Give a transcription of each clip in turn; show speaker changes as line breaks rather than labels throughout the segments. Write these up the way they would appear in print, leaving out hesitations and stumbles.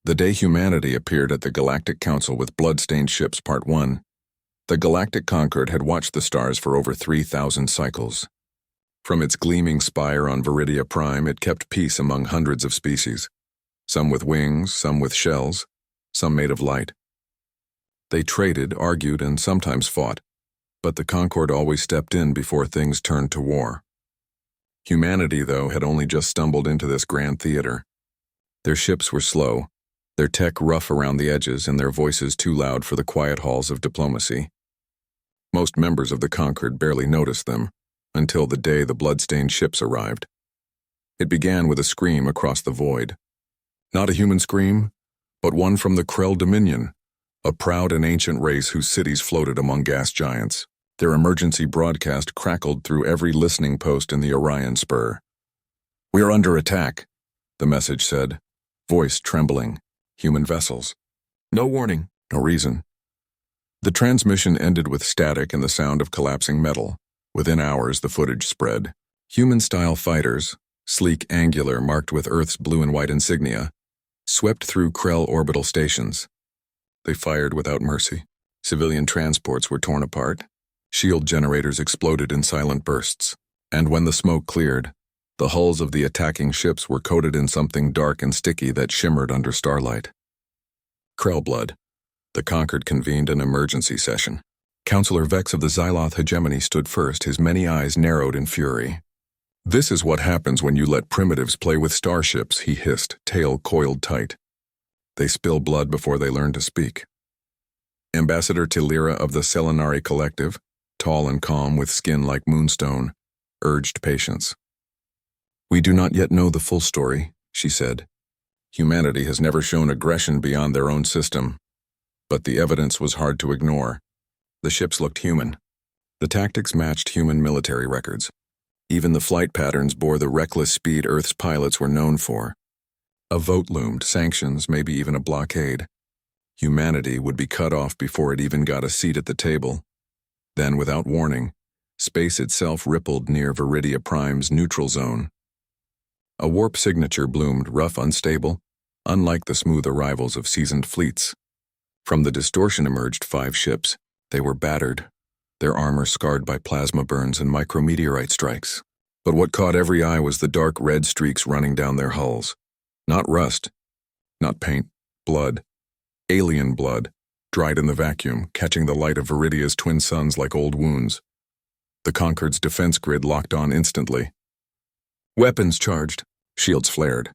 The day humanity appeared at the Galactic Council with Bloodstained Ships Part 1, the Galactic Concord had watched the stars for over 3,000 cycles. From its gleaming spire on Viridia Prime, it kept peace among hundreds of species, some with wings, some with shells, some made of light. They traded, argued, and sometimes fought, but the Concord always stepped in before things turned to war. Humanity, though, had only just stumbled into this grand theater. Their ships were slow, their tech rough around the edges, and their voices too loud for the quiet halls of diplomacy. Most members of the Concord barely noticed them, until the day the blood-stained ships arrived. It began with a scream across the void. Not a human scream, but one from the Krell Dominion, a proud and ancient race whose cities floated among gas giants. Their emergency broadcast crackled through every listening post in the Orion Spur. "We are under attack," the message said, voice trembling. "Human vessels. No warning, no reason." The transmission ended with static and the sound of collapsing metal. Within hours, the footage spread. Human-style fighters, sleek, angular, marked with Earth's blue and white insignia, swept through Krell orbital stations. They fired without mercy. Civilian transports were torn apart. Shield generators exploded in silent bursts. And when the smoke cleared, the hulls of the attacking ships were coated in something dark and sticky that shimmered under starlight. Krell blood. The Concord convened an emergency session. Counselor Vex of the Xyloth hegemony stood first, his many eyes narrowed in fury. "This is what happens when you let primitives play with starships," he hissed, tail coiled tight. "They spill blood before they learn to speak." Ambassador Tilira of the Selenari Collective, tall and calm with skin like moonstone, urged patience. "We do not yet know the full story," she said. "Humanity has never shown aggression beyond their own system. But the evidence was hard to ignore. The ships looked human. The tactics matched human military records. Even the flight patterns bore the reckless speed Earth's pilots were known for. A vote loomed, sanctions, maybe even a blockade. Humanity would be cut off before it even got a seat at the table. Then, without warning, space itself rippled near Viridia Prime's neutral zone. A warp signature bloomed, rough, unstable, unlike the smooth arrivals of seasoned fleets. From the distortion emerged 5 ships. They were battered, their armor scarred by plasma burns and micrometeorite strikes. But what caught every eye was the dark red streaks running down their hulls. Not rust, not paint, blood. Alien blood, dried in the vacuum, catching the light of Viridia's twin suns like old wounds. The Concord's defense grid locked on instantly. Weapons charged, shields flared.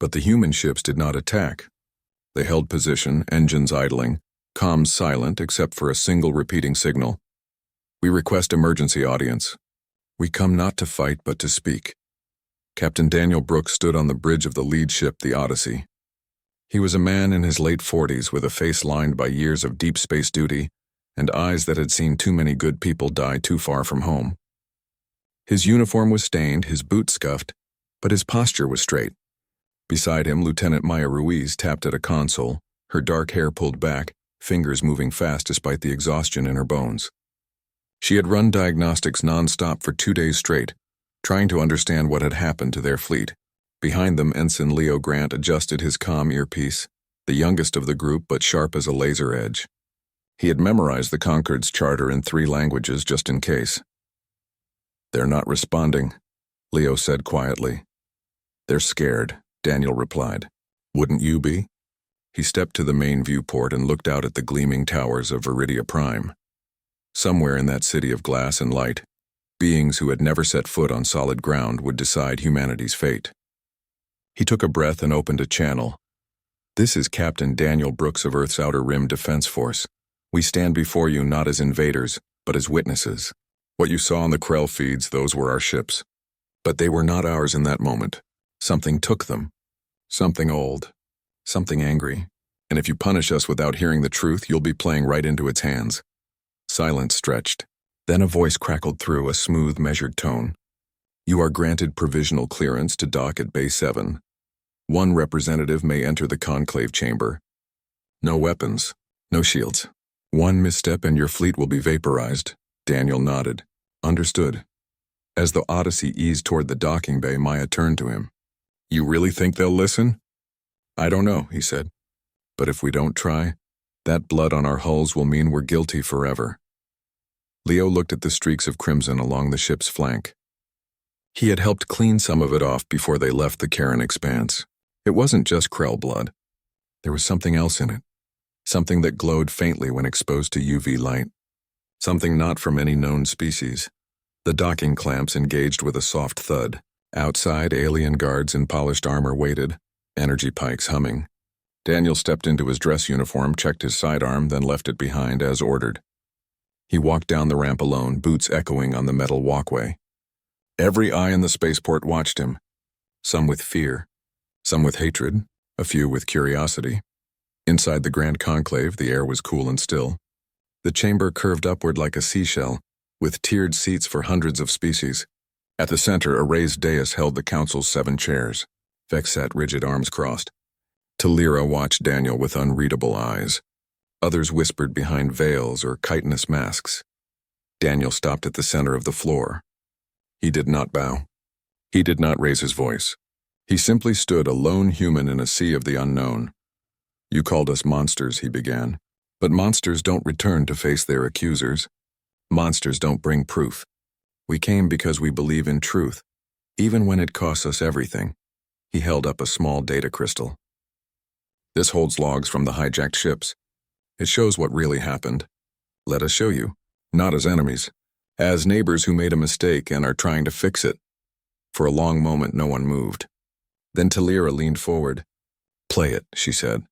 But the human ships did not attack. They held position, engines idling, comms silent except for a single repeating signal. "We request emergency audience. We come not to fight but to speak." Captain Daniel Brooks stood on the bridge of the lead ship, the Odyssey. He was a man in his late 40s with a face lined by years of deep space duty and eyes that had seen too many good people die too far from home. His uniform was stained, his boots scuffed, but his posture was straight. Beside him, Lieutenant Maya Ruiz tapped at a console, her dark hair pulled back, fingers moving fast despite the exhaustion in her bones. She had run diagnostics non-stop for 2 days straight, trying to understand what had happened to their fleet. Behind them, Ensign Leo Grant adjusted his comm earpiece, the youngest of the group but sharp as a laser edge. He had memorized the Concord's charter in 3 languages just in case. "They're not responding," Leo said quietly. "They're scared," Daniel replied. "Wouldn't you be?" He stepped to the main viewport and looked out at the gleaming towers of Viridia Prime. Somewhere in that city of glass and light, beings who had never set foot on solid ground would decide humanity's fate. He took a breath and opened a channel. "This is Captain Daniel Brooks of Earth's Outer Rim Defense Force. We stand before you not as invaders, but as witnesses. What you saw on the Krell feeds, those were our ships. But they were not ours in that moment. Something took them. Something old. Something angry. And if you punish us without hearing the truth, you'll be playing right into its hands." Silence stretched. Then a voice crackled through, a smooth, measured tone. "You are granted provisional clearance to dock at Bay 7. 1 representative may enter the conclave chamber. No weapons, no shields. 1 misstep and your fleet will be vaporized." Daniel nodded. "Understood." As the Odyssey eased toward the docking bay, Maya turned to him. "You really think they'll listen?" "I don't know," he said. But if we don't try, that blood on our hulls will mean we're guilty forever. Leo looked at the streaks of crimson along the ship's flank. He had helped clean some of it off before they left the Karen Expanse. It wasn't just Krell blood. There was something else in it. Something that glowed faintly when exposed to UV light. Something not from any known species. The docking clamps engaged with a soft thud. Outside, alien guards in polished armor waited, energy pikes humming. Daniel stepped into his dress uniform, checked his sidearm, then left it behind as ordered. He walked down the ramp alone, boots echoing on the metal walkway. Every eye in the spaceport watched him, some with fear, some with hatred, a few with curiosity. Inside the Grand Conclave, the air was cool and still. The chamber curved upward like a seashell, with tiered seats for hundreds of species. At the center, a raised dais held the council's 7 chairs. Vex sat rigid, arms crossed. Talira watched Daniel with unreadable eyes. Others whispered behind veils or chitinous masks. Daniel stopped at the center of the floor. He did not bow. He did not raise his voice. He simply stood a lone human in a sea of the unknown. "You called us monsters," he began. "But monsters don't return to face their accusers. Monsters don't bring proof. We came because we believe in truth, even when it costs us everything." He held up a small data crystal. "This holds logs from the hijacked ships. It shows what really happened. Let us show you, not as enemies, as neighbors who made a mistake and are trying to fix it." For a long moment, no one moved. Then Talira leaned forward. "Play it," she said.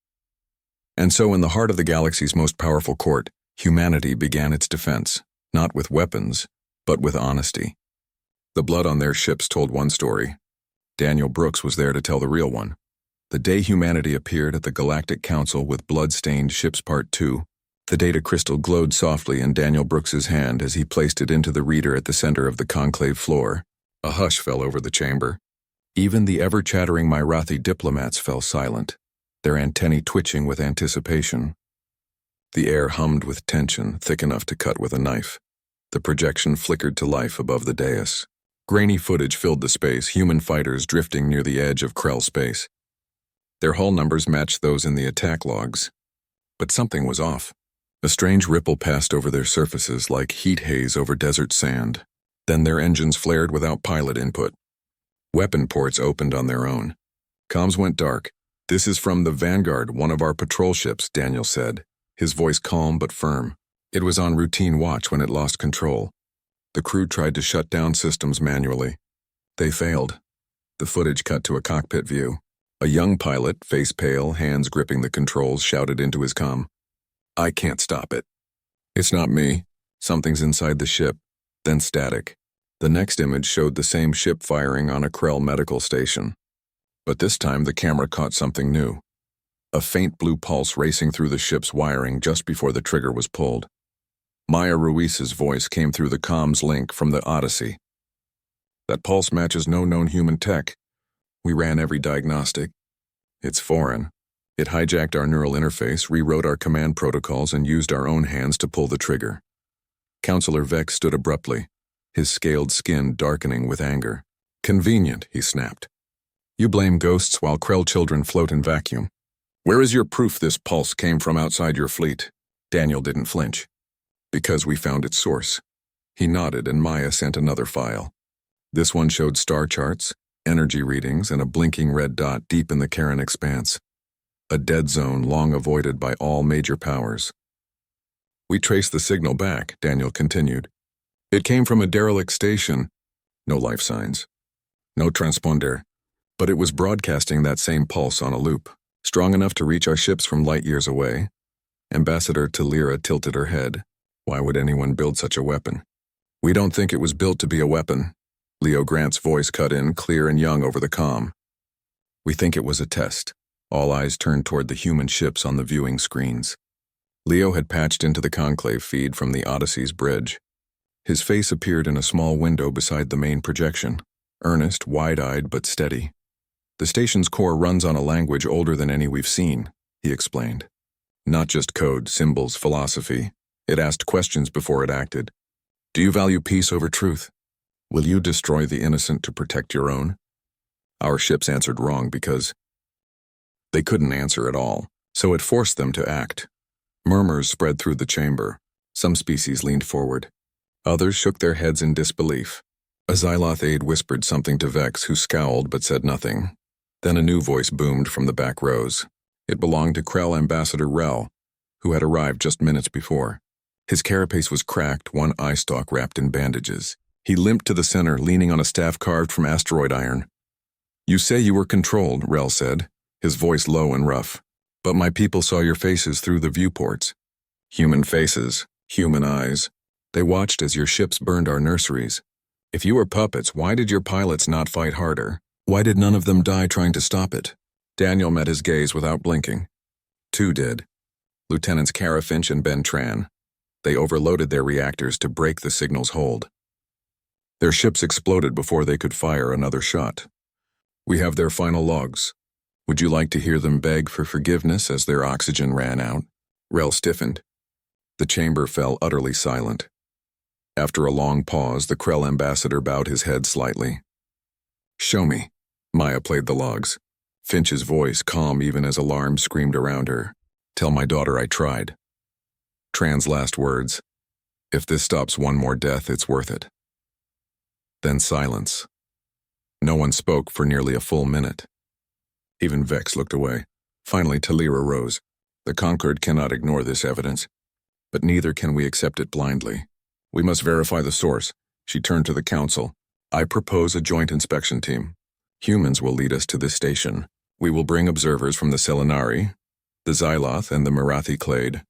And so in the heart of the galaxy's most powerful court, humanity began its defense, not with weapons, but with honesty. The blood on their ships told one story. Daniel Brooks was there to tell the real one. The day humanity appeared at the Galactic Council with blood-stained ships Part 2, the data crystal glowed softly in Daniel Brooks's hand as he placed it into the reader at the center of the conclave floor. A hush fell over the chamber. Even the ever-chattering Myrathi diplomats fell silent, their antennae twitching with anticipation. The air hummed with tension, thick enough to cut with a knife. The projection flickered to life above the dais. Grainy footage filled the space, human fighters drifting near the edge of Krell space. Their hull numbers matched those in the attack logs. But something was off. A strange ripple passed over their surfaces like heat haze over desert sand. Then their engines flared without pilot input. Weapon ports opened on their own. Comms went dark. "This is from the Vanguard, one of our patrol ships," Daniel said, his voice calm but firm. It was on routine watch when it lost control. The crew tried to shut down systems manually. They failed. The footage cut to a cockpit view. A young pilot, face pale, hands gripping the controls, shouted into his comm, "I can't stop it." "It's not me. Something's inside the ship." Then static. The next image showed the same ship firing on a Krell medical station. But this time the camera caught something new. A faint blue pulse racing through the ship's wiring just before the trigger was pulled. Maya Ruiz's voice came through the comms link from the Odyssey. "That pulse matches no known human tech. We ran every diagnostic. It's foreign. It hijacked our neural interface, rewrote our command protocols, and used our own hands to pull the trigger." Counselor Vex stood abruptly, his scaled skin darkening with anger. "Convenient," he snapped. "You blame ghosts while Krell children float in vacuum. Where is your proof this pulse came from outside your fleet?" Daniel didn't flinch. "Because we found its source." He nodded and Maya sent another file. This one showed star charts, energy readings, and a blinking red dot deep in the Karen Expanse. A dead zone long avoided by all major powers. "We traced the signal back," Daniel continued. "It came from a derelict station. No life signs. No transponder. But it was broadcasting that same pulse on a loop, strong enough to reach our ships from light years away." Ambassador Talira tilted her head. "Why would anyone build such a weapon?" "We don't think it was built to be a weapon." Leo Grant's voice cut in, clear and young over the comm. "We think it was a test." All eyes turned toward the human ships on the viewing screens. Leo had patched into the conclave feed from the Odyssey's bridge. His face appeared in a small window beside the main projection, earnest, wide-eyed, but steady. "The station's core runs on a language older than any we've seen," he explained. "Not just code, symbols, philosophy. It asked questions before it acted. Do you value peace over truth? Will you destroy the innocent to protect your own?" Our ships answered wrong because they couldn't answer at all. So it forced them to act. Murmurs spread through the chamber. Some species leaned forward. Others shook their heads in disbelief. A Xyloth aide whispered something to Vex, who scowled but said nothing. Then a new voice boomed from the back rows. It belonged to Krell Ambassador Rel, who had arrived just minutes before. His carapace was cracked, one eye stalk wrapped in bandages. He limped to the center, leaning on a staff carved from asteroid iron. "You say you were controlled," Rel said, his voice low and rough. "But my people saw your faces through the viewports." "Human faces, human eyes. They watched as your ships burned our nurseries. If you were puppets, why did your pilots not fight harder? Why did none of them die trying to stop it?" Daniel met his gaze without blinking. Two did. Lieutenants Kara Finch and Ben Tran. They overloaded their reactors to break the signal's hold. Their ships exploded before they could fire another shot. "We have their final logs. Would you like to hear them beg for forgiveness as their oxygen ran out?" Rel stiffened. The chamber fell utterly silent. After a long pause, the Krell ambassador bowed his head slightly. "Show me." Maya played the logs. Finch's voice calm even as alarms screamed around her. "Tell my daughter I tried." Tran's last words. "If this stops one more death, it's worth it." Then silence. No one spoke for nearly a full minute. Even Vex looked away. Finally, Talira rose. "The Conquered cannot ignore this evidence, but neither can we accept it blindly. We must verify the source." She turned to the council. "I propose a joint inspection team. Humans will lead us to this station. We will bring observers from the Selenari, the Xyloth, and the Marathi Clade.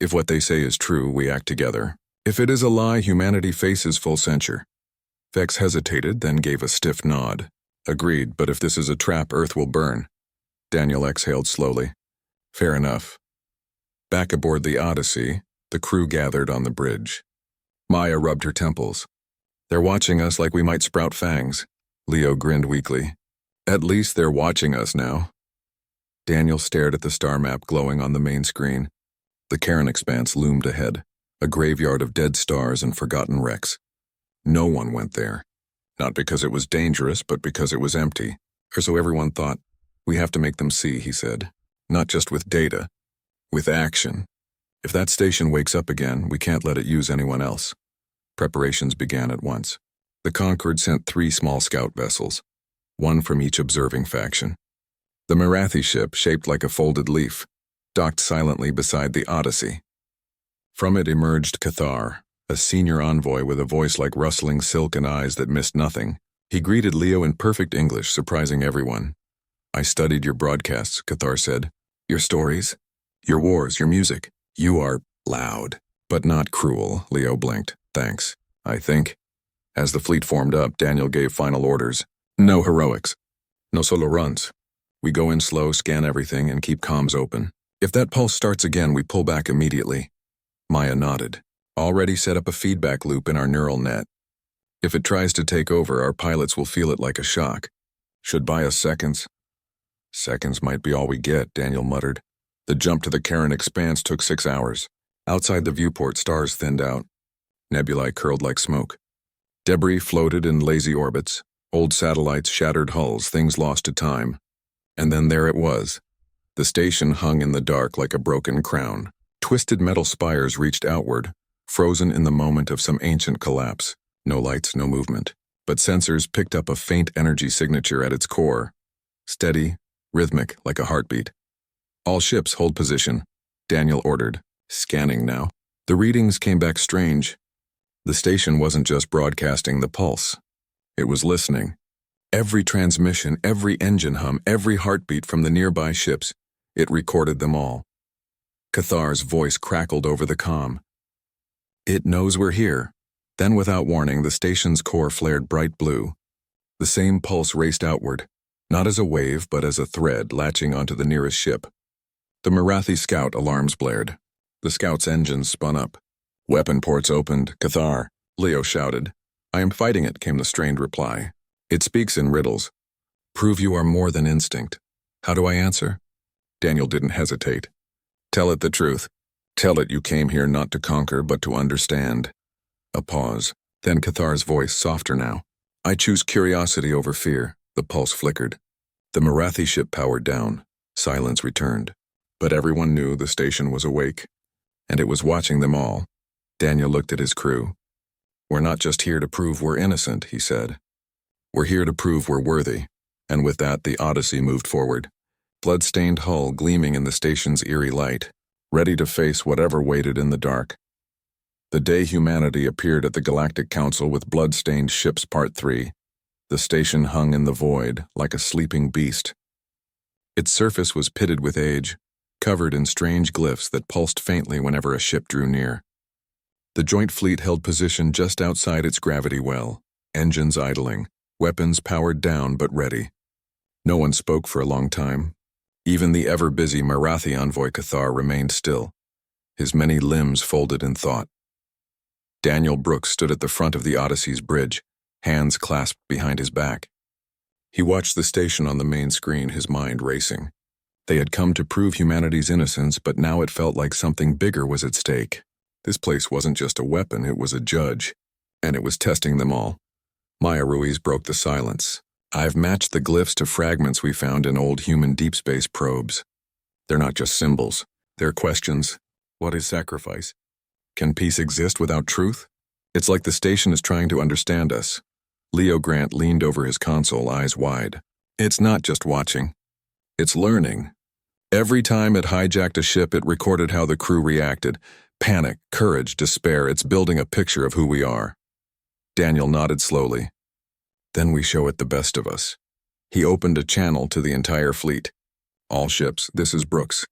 If what they say is true, we act together. If it is a lie, humanity faces full censure." Vex hesitated, then gave a stiff nod. "Agreed, but if this is a trap, Earth will burn." Daniel exhaled slowly. "Fair enough." Back aboard the Odyssey, the crew gathered on the bridge. Maya rubbed her temples. "They're watching us like we might sprout fangs." Leo grinned weakly. "At least they're watching us now." Daniel stared at the star map glowing on the main screen. The Karen expanse loomed ahead, a graveyard of dead stars and forgotten wrecks. No one went there. Not because it was dangerous, but because it was empty. Or so everyone thought. "We have to make them see," he said. "Not just with data, with action. If that station wakes up again, we can't let it use anyone else." Preparations began at once. The Conquered sent 3 small scout vessels, one from each observing faction. The Marathi ship, shaped like a folded leaf, docked silently beside the Odyssey. From it emerged Cathar, a senior envoy with a voice like rustling silk and eyes that missed nothing. He greeted Leo in perfect English, surprising everyone. "I studied your broadcasts," Cathar said. "Your stories, your wars, your music. You are loud, but not cruel," Leo blinked. "Thanks, I think." As the fleet formed up, Daniel gave final orders. "No heroics. No solo runs. We go in slow, scan everything, and keep comms open. If that pulse starts again, we pull back immediately." Maya nodded. "Already set up a feedback loop in our neural net. If it tries to take over, our pilots will feel it like a shock. Should buy us seconds." "Seconds might be all we get," Daniel muttered. The jump to the Karen expanse took 6 hours. Outside the viewport, stars thinned out. Nebulae curled like smoke. Debris floated in lazy orbits. Old satellites, shattered hulls, things lost to time. And then there it was. The station hung in the dark like a broken crown. Twisted metal spires reached outward, frozen in the moment of some ancient collapse. No lights, no movement. But sensors picked up a faint energy signature at its core. Steady, rhythmic, like a heartbeat. "All ships hold position," Daniel ordered. "Scanning now." The readings came back strange. The station wasn't just broadcasting the pulse. It was listening. Every transmission, every engine hum, every heartbeat from the nearby ships, it recorded them all. Cathar's voice crackled over the comm. "It knows we're here." Then without warning, the station's core flared bright blue. The same pulse raced outward, not as a wave but as a thread latching onto the nearest ship. The Marathi scout alarms blared. The scout's engines spun up. "Weapon ports opened, Cathar," Leo shouted. "I am fighting it," came the strained reply. "It speaks in riddles. Prove you are more than instinct." "How do I answer?" Daniel didn't hesitate. "Tell it the truth. Tell it you came here not to conquer but to understand." A pause. Then Cathar's voice, softer now. "I choose curiosity over fear." The pulse flickered. The Marathi ship powered down. Silence returned. But everyone knew the station was awake, and it was watching them all. Daniel looked at his crew. "We're not just here to prove we're innocent," he said. "We're here to prove we're worthy." And with that, the Odyssey moved forward, blood-stained hull gleaming in the station's eerie light, ready to face whatever waited in the dark. The day humanity appeared at the Galactic Council with blood-stained ships Part 3, the station hung in the void like a sleeping beast. Its surface was pitted with age, covered in strange glyphs that pulsed faintly whenever a ship drew near. The joint fleet held position just outside its gravity well, engines idling, weapons powered down but ready. No one spoke for a long time. Even the ever-busy Marathi envoy Cathar remained still, his many limbs folded in thought. Daniel Brooks stood at the front of the Odyssey's bridge, hands clasped behind his back. He watched the station on the main screen, his mind racing. They had come to prove humanity's innocence, but now it felt like something bigger was at stake. This place wasn't just a weapon, it was a judge, and it was testing them all. Maya Ruiz broke the silence. "I've matched the glyphs to fragments we found in old human deep space probes. They're not just symbols, they're questions. What is sacrifice? Can peace exist without truth? It's like the station is trying to understand us." Leo Grant leaned over his console, eyes wide. "It's not just watching. It's learning. Every time it hijacked a ship, it recorded how the crew reacted. Panic, courage, despair. It's building a picture of who we are." Daniel nodded slowly. "Then we show it the best of us." He opened a channel to the entire fleet. "All ships, this is Brooks.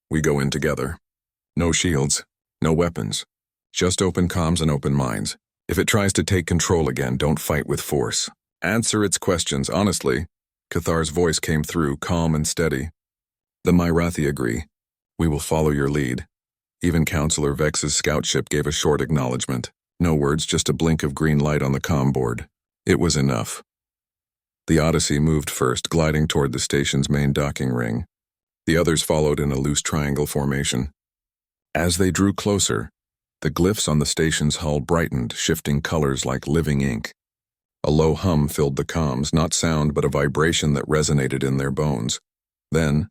We go in together. No shields, no weapons. Just open comms and open minds. If it tries to take control again, don't fight with force. Answer its questions honestly." Cathar's voice came through, calm and steady. "The Marathi agree. We will follow your lead." Even Counselor Vex's scout ship gave a short acknowledgement. No words, just a blink of green light on the comm board. It was enough. The Odyssey moved first, gliding toward the station's main docking ring. The others followed in a loose triangle formation. As they drew closer, the glyphs on the station's hull brightened, shifting colors like living ink. A low hum filled the comms, not sound but a vibration that resonated in their bones. Then,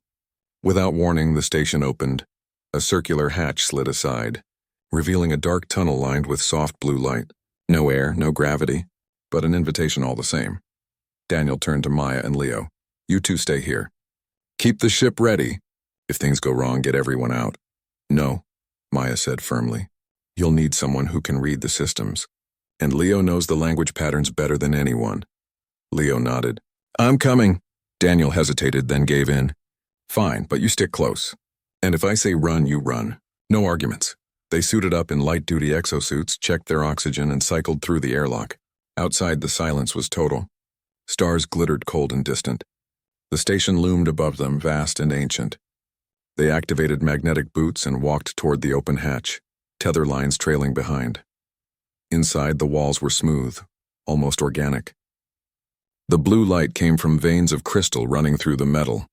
without warning, the station opened. A circular hatch slid aside, revealing a dark tunnel lined with soft blue light. No air, no gravity, but an invitation all the same. Daniel turned to Maya and Leo. "You two stay here. Keep the ship ready. If things go wrong, get everyone out." "No," Maya said firmly. "You'll need someone who can read the systems. And Leo knows the language patterns better than anyone." Leo nodded. "I'm coming." Daniel hesitated, then gave in. "Fine, but you stick close. And if I say run, you run. No arguments." They suited up in light-duty exosuits, checked their oxygen, and cycled through the airlock. Outside, the silence was total. Stars glittered cold and distant. The station loomed above them, vast and ancient. They activated magnetic boots and walked toward the open hatch, tether lines trailing behind. Inside, the walls were smooth, almost organic. The blue light came from veins of crystal running through the metal.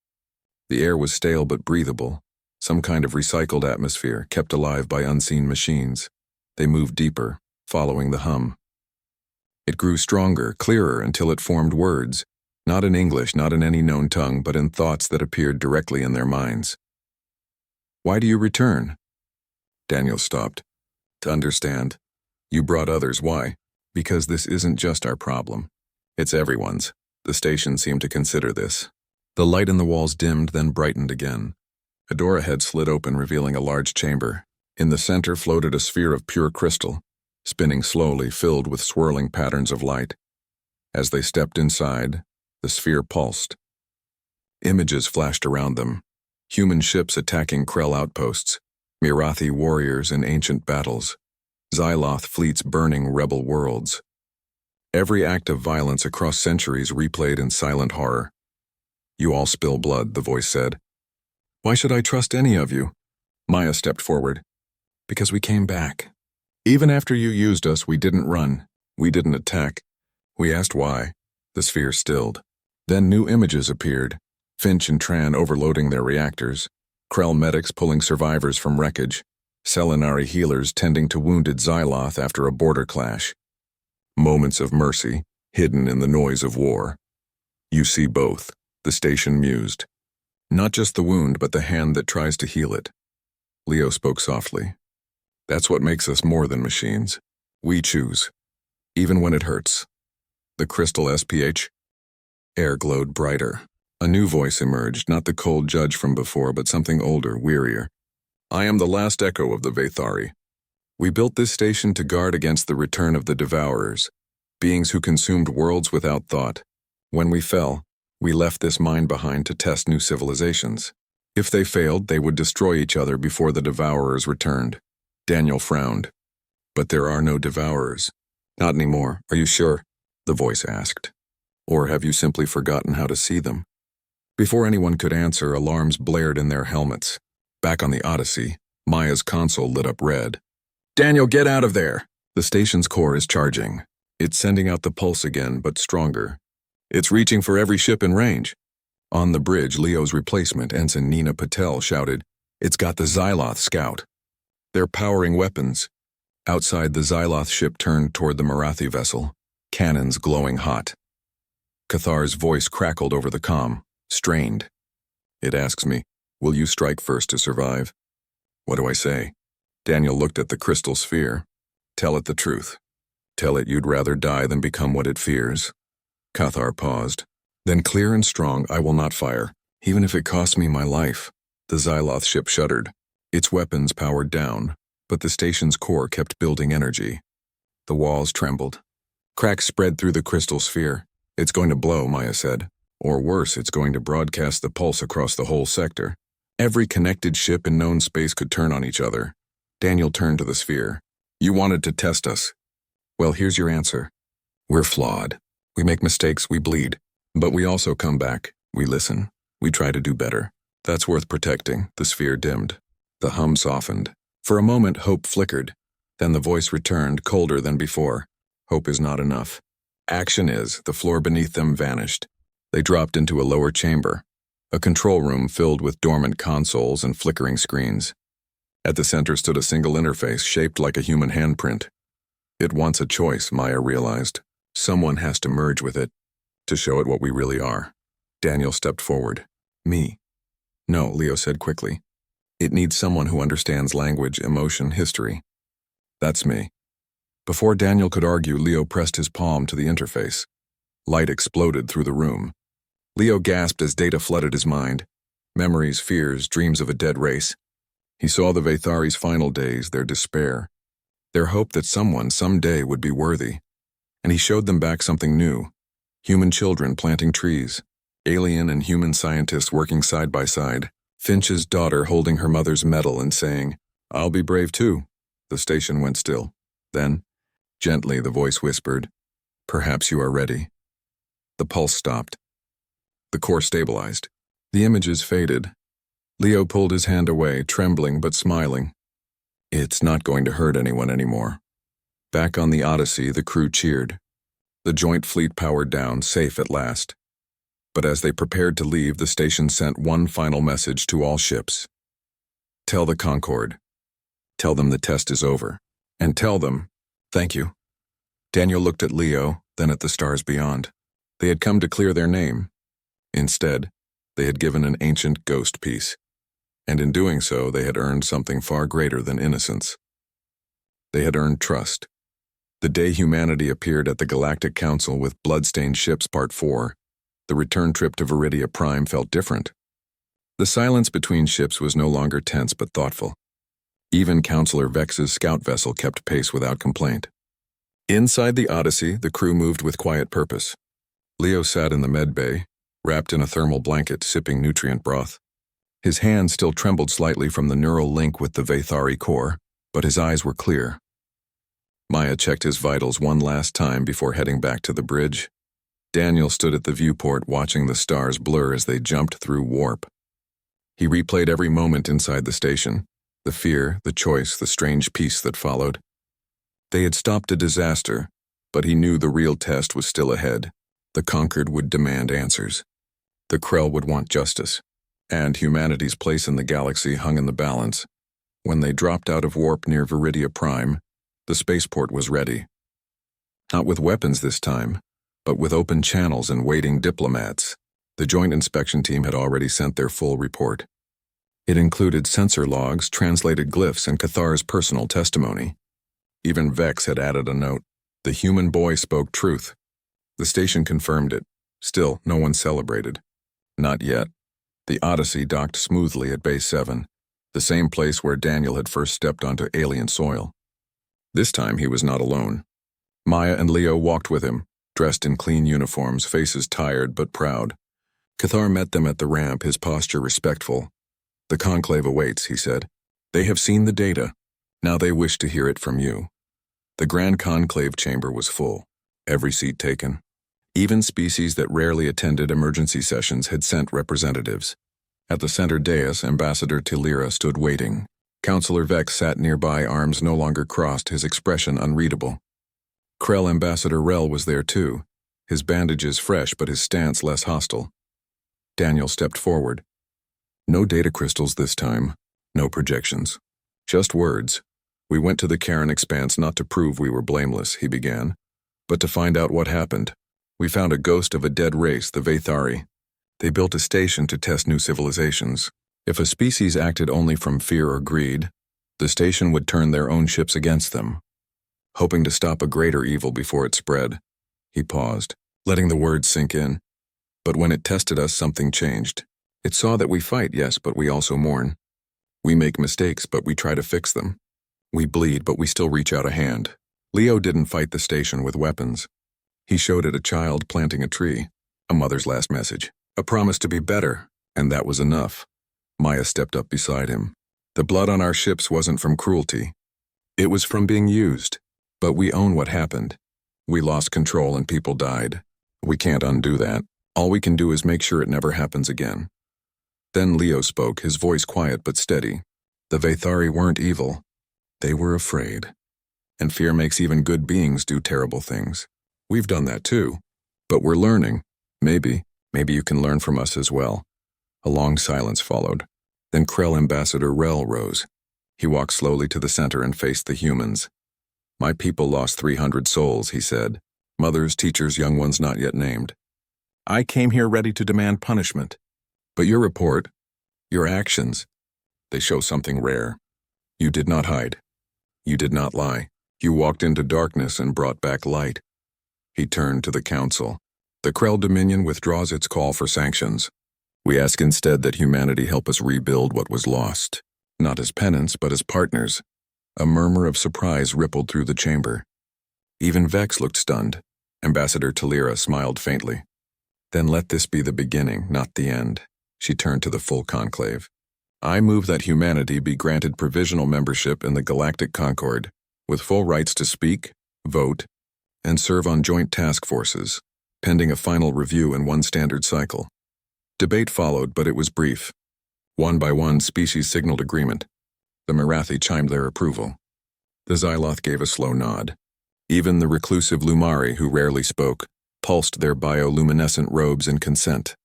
The air was stale but breathable, some kind of recycled atmosphere kept alive by unseen machines. They moved deeper, following the hum. It grew stronger, clearer, until it formed words, not in English, not in any known tongue, but in thoughts that appeared directly in their minds. "Why do you return?" Daniel stopped. "To understand. You brought others, why?" "Because this isn't just our problem. It's everyone's." The station seemed to consider this. The light in the walls dimmed, then brightened again. A door ahead slid open, revealing a large chamber. In the center floated a sphere of pure crystal, spinning slowly, filled with swirling patterns of light. As they stepped inside, the sphere pulsed. Images flashed around them. Human ships attacking Krell outposts, Marathi warriors in ancient battles, Xyloth fleets burning rebel worlds. Every act of violence across centuries replayed in silent horror. "You all spill blood," the voice said. "Why should I trust any of you?" Maya stepped forward. "Because we came back. Even after you used us, we didn't run. We didn't attack. We asked why." The sphere stilled. Then new images appeared. Finch and Tran overloading their reactors, Krell medics pulling survivors from wreckage, Selenari healers tending to wounded Xyloth after a border clash. Moments of mercy, hidden in the noise of war. "You see both," the station mused. Not just the wound, but the hand that tries to heal it. Leo spoke softly. That's what makes us more than machines. We choose, even when it hurts. The crystal SPH? Air glowed brighter. A new voice emerged, not the cold judge from before, but something older, wearier. I am the last echo of the Vathari. We built this station to guard against the return of the Devourers, beings who consumed worlds without thought. When we fell, we left this mine behind to test new civilizations. If they failed, they would destroy each other before the Devourers returned. Daniel frowned. But there are no Devourers. Not anymore, are you sure? The voice asked. Or have you simply forgotten how to see them? Before anyone could answer, alarms blared in their helmets. Back on the Odyssey, Maya's console lit up red. Daniel, get out of there! The station's core is charging. It's sending out the pulse again, but stronger. It's reaching for every ship in range. On the bridge, Leo's replacement, Ensign Nina Patel, shouted, It's got the Xyloth scout. They're powering weapons. Outside, the Xyloth ship turned toward the Marathi vessel, cannons glowing hot. Cathar's voice crackled over the comm, strained. It asks me, will you strike first to survive? What do I say? Daniel looked at the crystal sphere. Tell it the truth. Tell it you'd rather die than become what it fears. Cathar paused. Then clear and strong, I will not fire, even if it costs me my life. The Xyloth ship shuddered. Its weapons powered down, but the station's core kept building energy. The walls trembled. Cracks spread through the crystal sphere. It's going to blow, Maya said. Or worse, it's going to broadcast the pulse across the whole sector. Every connected ship in known space could turn on each other. Daniel turned to the sphere. You wanted to test us. Well, here's your answer. We're flawed. We make mistakes, we bleed. But we also come back. We listen. We try to do better. That's worth protecting. The sphere dimmed. The hum softened. For a moment, hope flickered. Then the voice returned, colder than before. Hope is not enough. Action is. The floor beneath them vanished. They dropped into a lower chamber, a control room filled with dormant consoles and flickering screens. At the center stood a single interface shaped like a human handprint. It wants a choice, Maya realized. Someone has to merge with it, to show it what we really are. Daniel stepped forward. Me. No, Leo said quickly. It needs someone who understands language, emotion, history. That's me. Before Daniel could argue, Leo pressed his palm to the interface. Light exploded through the room. Leo gasped as data flooded his mind. Memories, fears, dreams of a dead race. He saw the Vathari's final days, their despair, their hope that someone, someday, would be worthy. And he showed them back something new. Human children planting trees. Alien and human scientists working side by side. Finch's daughter holding her mother's medal and saying, I'll be brave too. The station went still. Then, gently, the voice whispered, Perhaps you are ready. The pulse stopped. The core stabilized. The images faded. Leo pulled his hand away, trembling but smiling. It's not going to hurt anyone anymore. Back on the Odyssey, the crew cheered. The joint fleet powered down, safe at last. But as they prepared to leave, the station sent one final message to all ships. Tell the Concorde. Tell them the test is over. And tell them, thank you. Daniel looked at Leo, then at the stars beyond. They had come to clear their name. Instead, they had given an ancient ghost piece. And in doing so, they had earned something far greater than innocence. They had earned trust. The day humanity appeared at the Galactic Council with bloodstained ships Part 4, the return trip to Viridia Prime felt different. The silence between ships was no longer tense but thoughtful. Even Counselor Vex's scout vessel kept pace without complaint. Inside the Odyssey, the crew moved with quiet purpose. Leo sat in the med bay, wrapped in a thermal blanket, sipping nutrient broth. His hand still trembled slightly from the neural link with the Vathari core, but his eyes were clear. Maya checked his vitals one last time before heading back to the bridge. Daniel stood at the viewport watching the stars blur as they jumped through warp. He replayed every moment inside the station, the fear, the choice, the strange peace that followed. They had stopped a disaster, but he knew the real test was still ahead. The conquered would demand answers. The Krell would want justice. And humanity's place in the galaxy hung in the balance. When they dropped out of warp near Viridia Prime, the spaceport was ready. Not with weapons this time, but with open channels and waiting diplomats. The joint inspection team had already sent their full report. It included sensor logs, translated glyphs, and Cathar's personal testimony. Even Vex had added a note. The human boy spoke truth. The station confirmed it. Still, no one celebrated. Not yet. The Odyssey docked smoothly at Base 7, the same place where Daniel had first stepped onto alien soil. This time he was not alone. Maya and Leo walked with him, dressed in clean uniforms, faces tired but proud. Cathar met them at the ramp, his posture respectful. The conclave awaits, he said. They have seen the data. Now they wish to hear it from you. The grand conclave chamber was full, every seat taken. Even species that rarely attended emergency sessions had sent representatives. At the center dais, Ambassador Tilira stood waiting. Counselor Vex sat nearby, arms no longer crossed, his expression unreadable. Krell Ambassador Rel was there too, his bandages fresh but his stance less hostile. Daniel stepped forward. No data crystals this time, no projections. Just words. We went to the Karen Expanse not to prove we were blameless, he began, but to find out what happened. We found a ghost of a dead race, the Vathari. They built a station to test new civilizations. If a species acted only from fear or greed, the station would turn their own ships against them. Hoping to stop a greater evil before it spread, he paused, letting the words sink in. But when it tested us, something changed. It saw that we fight, yes, but we also mourn. We make mistakes, but we try to fix them. We bleed, but we still reach out a hand. Leo didn't fight the station with weapons. He showed it a child planting a tree, a mother's last message, a promise to be better, and that was enough. Maya stepped up beside him. The blood on our ships wasn't from cruelty. It was from being used. But we own what happened. We lost control and people died. We can't undo that. All we can do is make sure it never happens again. Then Leo spoke, his voice quiet but steady. The Vathari weren't evil. They were afraid. And fear makes even good beings do terrible things. We've done that too. But we're learning. Maybe you can learn from us as well. A long silence followed. Then Krell Ambassador Rel rose. He walked slowly to the center and faced the humans. My people lost 300 souls, he said. Mothers, teachers, young ones not yet named. I came here ready to demand punishment. But your report, your actions, they show something rare. You did not hide. You did not lie. You walked into darkness and brought back light. He turned to the council. The Krell Dominion withdraws its call for sanctions. We ask instead that humanity help us rebuild what was lost, not as penance, but as partners. A murmur of surprise rippled through the chamber. Even Vex looked stunned. Ambassador Tilira smiled faintly. Then let this be the beginning, not the end. She turned to the full conclave. I move that humanity be granted provisional membership in the Galactic Concord, with full rights to speak, vote, and serve on joint task forces, pending a final review in one standard cycle. Debate followed, but it was brief. One by one, species signaled agreement. The Marathi chimed their approval. The Xyloth gave a slow nod. Even the reclusive Lumari, who rarely spoke, pulsed their bioluminescent robes in consent.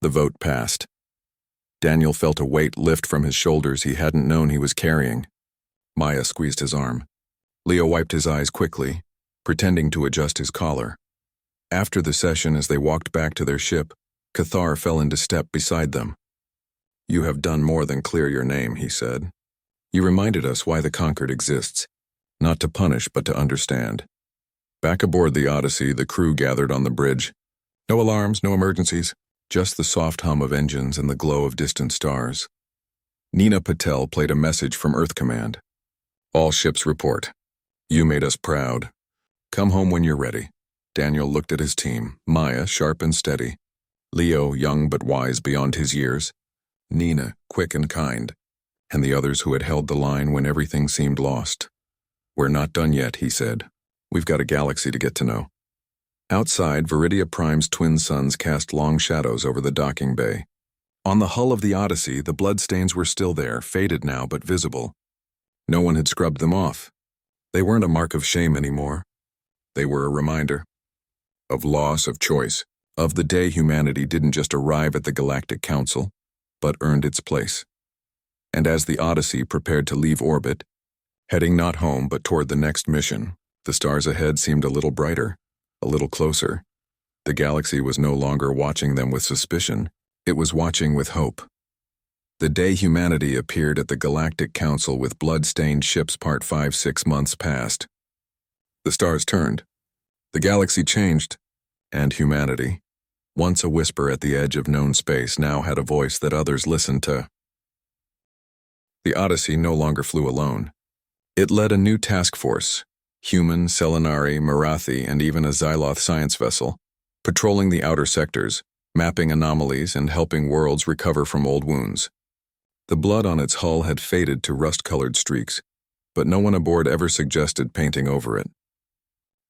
The vote passed. Daniel felt a weight lift from his shoulders he hadn't known he was carrying. Maya squeezed his arm. Leo wiped his eyes quickly, pretending to adjust his collar. After the session, as they walked back to their ship, Cathar fell into step beside them. You have done more than clear your name, he said. You reminded us why the Concord exists, not to punish but to understand. Back aboard the Odyssey, the crew gathered on the bridge. No alarms, no emergencies, just the soft hum of engines and the glow of distant stars. Nina Patel played a message from Earth Command. All ships report. You made us proud. Come home when you're ready. Daniel looked at his team, Maya sharp and steady. Leo young but wise beyond his years. Nina quick and kind. And the others who had held the line when everything seemed lost. We're not done yet, he said. We've got a galaxy to get to know. Outside, Viridia Prime's twin suns cast long shadows over the docking bay. On the hull of the Odyssey, the bloodstains were still there, faded now but visible. No one had scrubbed them off. They weren't a mark of shame anymore. They were a reminder of loss of choice, of the day humanity didn't just arrive at the Galactic Council, but earned its place. And as the Odyssey prepared to leave orbit, heading not home but toward the next mission, the stars ahead seemed a little brighter, a little closer. The galaxy was no longer watching them with suspicion, it was watching with hope. The day humanity appeared at the Galactic Council with blood-stained ships Part 5 6 months passed. The stars turned. The galaxy changed. And humanity, once a whisper at the edge of known space, now had a voice that others listened to. The Odyssey no longer flew alone. It led a new task force, human, Selenari, Marathi, and even a Xyloth science vessel, patrolling the outer sectors, mapping anomalies and helping worlds recover from old wounds. The blood on its hull had faded to rust-colored streaks, but no one aboard ever suggested painting over it.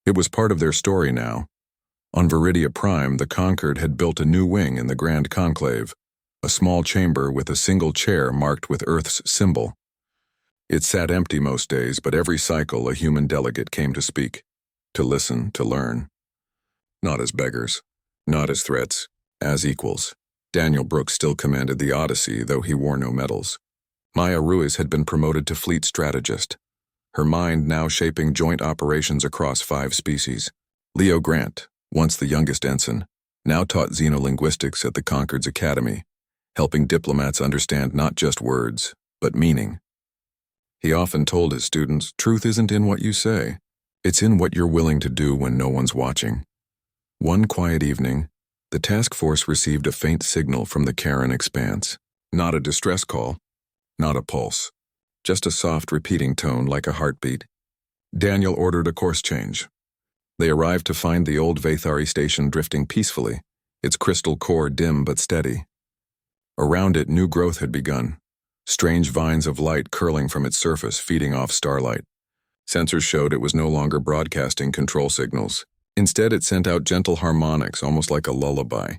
It was part of their story now. On Viridia Prime, the Conquered had built a new wing in the Grand Conclave, a small chamber with a single chair marked with Earth's symbol. It sat empty most days, but every cycle a human delegate came to speak, to listen, to learn. Not as beggars, not as threats, as equals. Daniel Brooks still commanded the Odyssey, though he wore no medals. Maya Ruiz had been promoted to fleet strategist, her mind now shaping joint operations across 5 species. Leo Grant, once the youngest ensign, now taught xenolinguistics at the Concord's Academy, helping diplomats understand not just words, but meaning. He often told his students, truth isn't in what you say, it's in what you're willing to do when no one's watching. One quiet evening, the task force received a faint signal from the Karen expanse. Not a distress call, not a pulse, just a soft repeating tone like a heartbeat. Daniel ordered a course change. They arrived to find the old Vathari station drifting peacefully, its crystal core dim but steady. Around it, new growth had begun, strange vines of light curling from its surface, feeding off starlight. Sensors showed it was no longer broadcasting control signals. Instead, it sent out gentle harmonics, almost like a lullaby.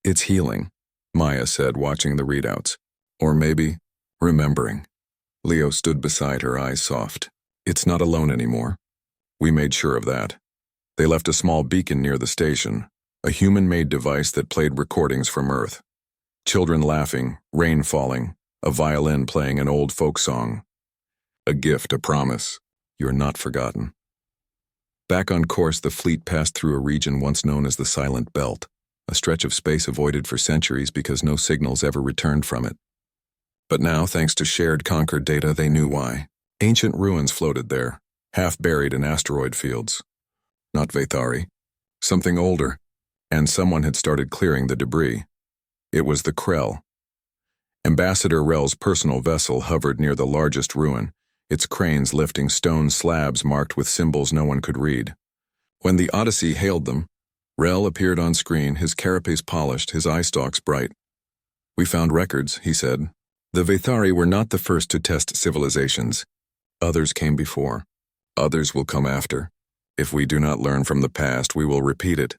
It's healing, Maya said, watching the readouts. Or maybe, remembering. Leo stood beside her, eyes soft. It's not alone anymore. We made sure of that. They left a small beacon near the station, a human-made device that played recordings from Earth. Children laughing, rain falling, a violin playing an old folk song. A gift, a promise. You're not forgotten. Back on course, the fleet passed through a region once known as the Silent Belt, a stretch of space avoided for centuries because no signals ever returned from it. But now, thanks to shared Conquered data, they knew why. Ancient ruins floated there, half buried in asteroid fields. Not Vathari. Something older. And someone had started clearing the debris. It was the Krell. Ambassador Rel's personal vessel hovered near the largest ruin, its cranes lifting stone slabs marked with symbols no one could read. When the Odyssey hailed them, Rel appeared on screen, his carapace polished, his eye stalks bright. We found records, he said. The Vathari were not the first to test civilizations. Others came before. Others will come after. If we do not learn from the past, we will repeat it.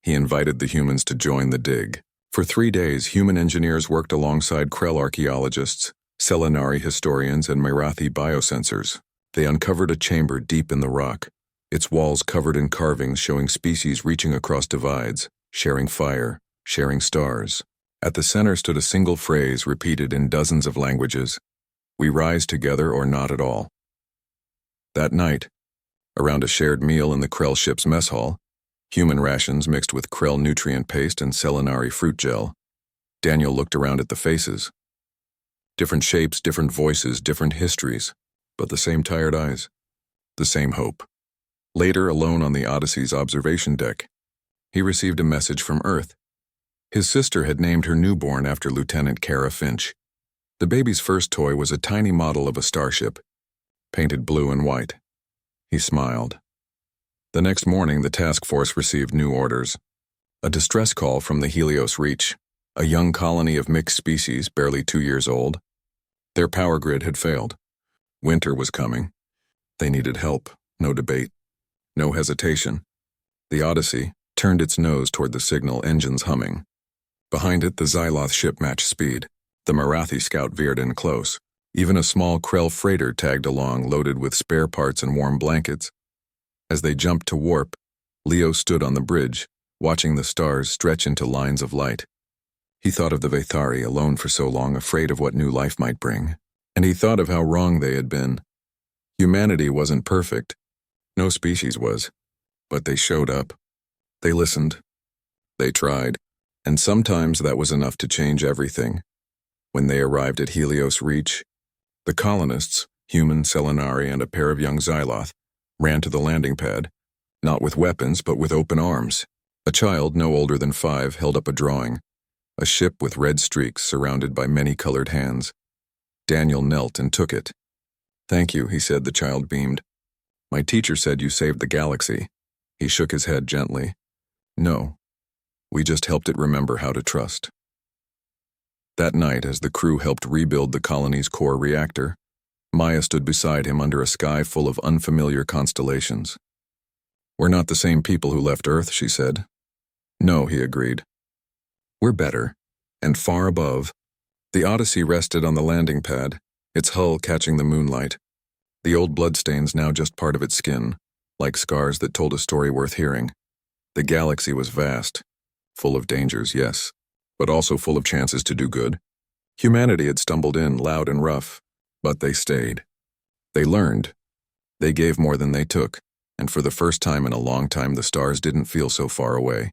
He invited the humans to join the dig. For 3 days, human engineers worked alongside Krell archaeologists, Selenari historians, and Marathi biosensors. They uncovered a chamber deep in the rock, its walls covered in carvings showing species reaching across divides, sharing fire, sharing stars. At the center stood a single phrase repeated in dozens of languages: "We rise together or not at all." That night, around a shared meal in the Krell ship's mess hall, human rations mixed with Krell nutrient paste and Selenari fruit gel, Daniel looked around at the faces. Different shapes, different voices, different histories, but the same tired eyes, the same hope. Later, alone on the Odyssey's observation deck, he received a message from Earth. His sister had named her newborn after Lieutenant Kara Finch. The baby's first toy was a tiny model of a starship, painted blue and white. He smiled. The next morning, the task force received new orders. A distress call from the Helios Reach, a young colony of mixed species, barely 2 years old. Their power grid had failed. Winter was coming. They needed help, no debate, no hesitation. The Odyssey turned its nose toward the signal, engines humming. Behind it, the Xyloth ship matched speed. The Marathi scout veered in close. Even a small Krell freighter tagged along, loaded with spare parts and warm blankets. As they jumped to warp, Leo stood on the bridge, watching the stars stretch into lines of light. He thought of the Vathari, alone for so long, afraid of what new life might bring. And he thought of how wrong they had been. Humanity wasn't perfect. No species was. But they showed up. They listened. They tried. And sometimes that was enough to change everything. When they arrived at Helios Reach, the colonists, human Selenari and a pair of young Xyloth, ran to the landing pad, not with weapons but with open arms. A child no older than 5 held up a drawing, a ship with red streaks surrounded by many-colored hands. Daniel knelt and took it. "Thank you," he said. The child beamed. "My teacher said you saved the galaxy." He shook his head gently. "No. We just helped it remember how to trust." That night, as the crew helped rebuild the colony's core reactor, Maya stood beside him under a sky full of unfamiliar constellations. "We're not the same people who left Earth," she said. "No," he agreed. "We're better." And far above, the Odyssey rested on the landing pad, its hull catching the moonlight. The old bloodstains now just part of its skin, like scars that told a story worth hearing. The galaxy was vast, full of dangers, yes, but also full of chances to do good. Humanity had stumbled in, loud and rough, but they stayed. They learned. They gave more than they took, and for the first time in a long time the stars didn't feel so far away.